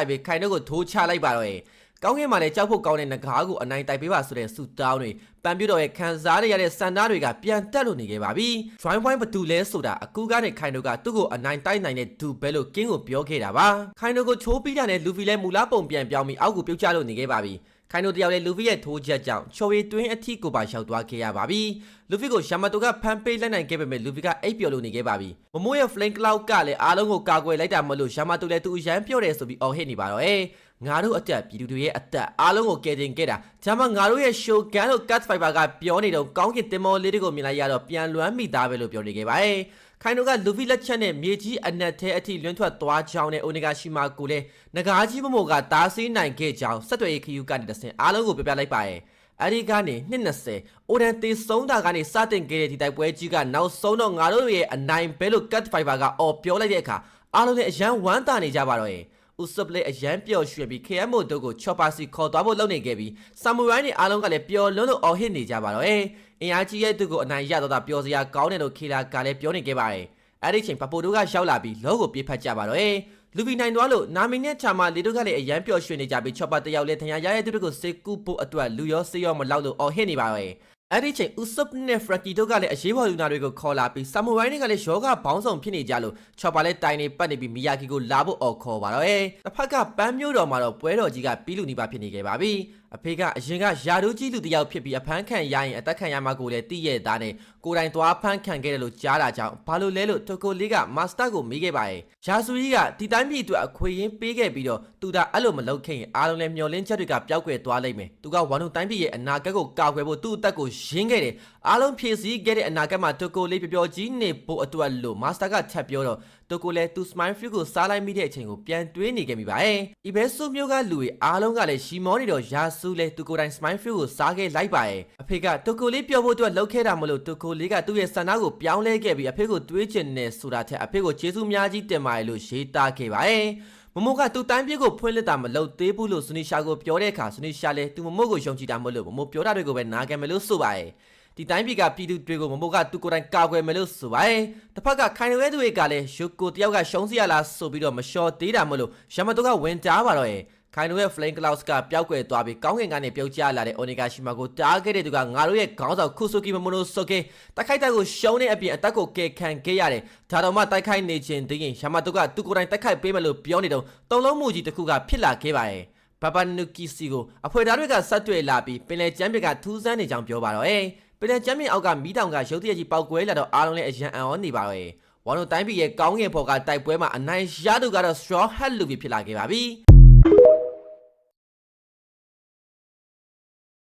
ပဲခိုင်တို့ကိုထိုးချလိုက်ပါတော့ကောင်းကင်မှာလည်းကြောက်ဖို့ကောင်းတဲ့ငကားကိုအနိုင်တိုက်ပေးပါဆိုတဲ့ဆူတောင်းတွေပန်ပြတော့ရဲ့ခံစားရတဲ့စန္ဒတွေကပြန်တက်လို့နေခဲ့ပါပြီ။ Join Point ဘသူလဲဆိုတာအကူကနေခိုင်တို့ကသူ့ကိုအနိုင်တိုက်နိုင်တဲ့ဒူဘဲလို့ကင်းကိုပြောခဲ့တာပါ။ခိုင်တို့ကိုချိုးပြီးတာနဲ့လူဖီလည်းမူလားပုံပြန်ပြောင်းပြီးအောက်ကိုပြုတ်ချလို့နေခဲ့ပါပြီ။ခိုင်တို့တယောက်လည်းလူဖီရဲ့ထိုးချက်ကြောင့်ချော်ရီတွင်းအထီကိုပါရောက်သွားခဲ့ရပါပြီ။လူဖီကိုရှာမတိုကဖန်ပေးလိုက်နိုင်ခဲ့ပေမဲ့လူဖီကအိပ်ပျော်လို့နေခဲ့ပါပြီ။မမိုးရဲ့ Flame Cloud ကလည်းအားလုံးကိုကာကွယ်လိုက်တာမလို့ရှာမတိုလည်းသူအရန်ပြော့တယ်ဆိုပြီးအော်ဟစ်နေပါတော့ငါတို့အသက်ပြည်သူတွေရဲ့အသက်အားလုံးကိုကယ်တင်ခဲ့တာဒါမှငါတို့ရဲ့ show gun လို့ cut fiber ကပြောနေတော့ကောင်းကင်တင်မောလေးတွေကိုမြင်လိုက်ရတော့ပြန်လွမ်းမိသားပဲလို့ပြောနေခဲ့ပါတယ်ခိုင်တို့ကလူဖီလက်ချက်နဲ့မြေကြီးအနက်ထဲအထိလွှမ်းထွက်သွားကြောင်းနဲ့အိုနီဂါရှိမာကိုလည်းငကားကြီးမမိုကတားဆီးနိုင်ခဲ့ကြောင်းဆက်သွယ်ရေးခယူကနေတဆင်အားလုံးကိုပြပြလိုက်ပါတယ်အဲဒီကနေ20အိုဒန်တေဆုံးတာကနေစတင်ခဲ့တဲ့ဒီတိုက်ပွဲကြီးကနောက်ဆုံးတော့ငါတို့ရဲ့အနိုင်ပဲလို့ cut fiber ကအော်ပြောလိုက်တဲ့အခါအားလုံးလည်းအရန်ဝမ်းသာနေကြပါတော့ဥစပလေအရန်ပျော်ရွှင်ပြီး KMO တို့ကိုချော်ပါစီခေါ်သွားဖို့လုပ်နေခဲ့ပြီးဆာမူရိုင်းတွေအားလုံးကလည်းပျော်လွန်းလို့အော်ဟစ်နေကြပါတော့အင်အားကြီးရဲ့သူကိုအနိုင်ရတော့တာပျော်စရာကောင်းတယ်လို့ခေလာကလည်းပြောနေခဲ့ပါတယ်အဲ့ဒီချိန်ပပိုတို့ကရောက်လာပြီးလောကိုပြေးဖက်ကြပါတော့လူပီနိုင်သွားလို့နာမီနဲ့ချာမာလီတို့ကလည်းအရန်ပျော်ရွှင်နေကြပြီးချော်ပါတယောက်လည်းထင်ရရတဲ့သူတို့ကိုစေကူဖို့အတွက်လူရောစေရောမလောက်လို့အော်ဟစ်နေပါတော့အဲ့ဒီချိန်ဥစပနဲ့ဖရကီတို့ကလည်းအရေးပေါ်လူနာတွေကိုခေါ်လာပြီးဆာမူရိုင်းတွေကလည်းယောဂဘောင်းဆောင်ဖြစ်နေကြလို့ချော်ပါလဲတိုင်နေပတ်နေပြီးမီယာကီကိုလာဖို့အော်ခေါ်ပါတော့တစ်ဖက်ကပန်းမျိုးတော်မှာတော့ပွဲတော်ကြီးကပြီးလူနေပါဖြစ်နေခဲ့ပါပြီအဖေကအရင်ကယာတို့ကြီးလူတယောက်ဖြစ်ပြီးအဖမ်းခံရရင်အသက်ခံရမှာကိုလည်းသိရတဲ့သားနဲ့ကိုယ်တိုင်သွားဖမ်းခံခဲ့တယ်လို့ကြားတာကြောင့်ဘာလို့လဲလို့တိုကိုလေးကမာစတာကိုမေးခဲ့ပါတယ်ယာဆူကြီးကဒီတိုင်းပြည်အတွက်အခွေရင်းပေးခဲ့ပြီးတော့သူဒါအဲ့လိုမလုပ်ခင်အားလုံးလည်းမျောလင်းချက်တွေကပျောက်ကွယ်သွားလိမ့်မယ်သူကဝမ်တို့တိုင်းပြည်ရဲ့အနာဂတ်ကိုကာကွယ်ဖို့သူ့အသက်ကိုရင်းခဲ့တယ်အားလုံးဖြည့်ဆည်းခဲ့တဲ့အနာဂတ်မှာတိုကိုလေးပျော်ကြီးနေဖို့အတွက်လို့မာစတာကထပ်ပြောတော့တိုကိုလည်းသူ smile free ကိုစားလိုက်မိတဲ့အချိန်ကိုပြန်တွေးနေခဲ့မိပါတယ်။ဤဘဲဆုမျိုးကလူတွေအားလုံးကလည်းရှီမောနေတော့ယာဆူလည်းသူကိုယ်တိုင် smile free ကိုစားခဲ့လိုက်ပါတယ်။အဖေကတိုကိုလေးပြောဖို့အတွက်လှုပ်ခဲ့တာမလို့တိုကိုလေးကသူ့ရဲ့ဆန္ဒကိုပြောင်းလဲခဲ့ပြီးအဖေကိုတွေးချင်နေဆိုတာထက်အဖေကိုကျေးဇူးများကြီးတင်ပါတယ်လို့ရေးသားခဲ့ပါတယ်။မမိုကသူ့တိုင်းပြည်ကိုဖွင့်လှစ်တာမလုပ်သေးဘူးလို့ဆူနီရှာကိုပြောတဲ့အခါဆူနီရှာလည်းသူမမိုကိုယုံကြည်တာမလို့မမိုပြောတာတွေကိုပဲနားခံမယ်လို့ဆိုပါတယ်။ဒီတိုင်းပြည်ကပြည်သူတွေကိုမမိုကသူကိုယ်တိုင်ကာကွယ်မယ်လို့ဆိုပါတယ်။တစ်ဖက်ကခိုင်ရွဲသူတွေကလည်းယူကိုတယောက်ကရှုံးစီရလားဆိုပြီးတော့မလျှော်သေးတာမလို့ရမတိုကဝင်တားပါတော့ခိုင်ရွဲ Flame Clouds ကပျောက်ကွယ်သွားပြီးကောင်းကင်ကနေပြုတ်ကျလာတဲ့အိုနီဂါရှိမာကိုတားခဲ့တဲ့သူကငါတို့ရဲ့ခေါင်းဆောင်ခုဆိုကီမမိုနိုဆိုကေတိုက်ခိုက်တဲ့ကိုရှုံးတဲ့အပြင်အသက်ကိုကယ်ခံခဲ့ရတယ်။ဒါတော့မှတိုက်ခိုက်နေခြင်းတည်ရင်ရမတိုကသူကိုယ်တိုင်တိုက်ခိုက်ပေးမယ်လို့ပြောနေတော့တုံလုံးမှုကြီးတစ်ခုကဖြစ်လာခဲ့ပါတယ်။ဘဘနုကီစီကိုအဖွေသားတွေကဆက်တွေ့လာပြီးပင်လယ်ကျမ်းပြကထူးဆန်းနေကြောင်းပြောပါတော့ပင်လယ်ကျမ်းမြေအောက်ကမီးတောင်ကရုတ်တရက်ကြီးပောက်ကွဲလာတော့အားလုံးလည်းအရန်အံ့ဩနေပါတော့ဝါတို့တိုင်းပြည်ရဲ့ကောင်းကင်ဘော်ကတိုက်ပွဲမှာအနိုင်ရသူကတော့ Straw Hat လူပြီးဖြစ်လာခဲ့ပါပြီ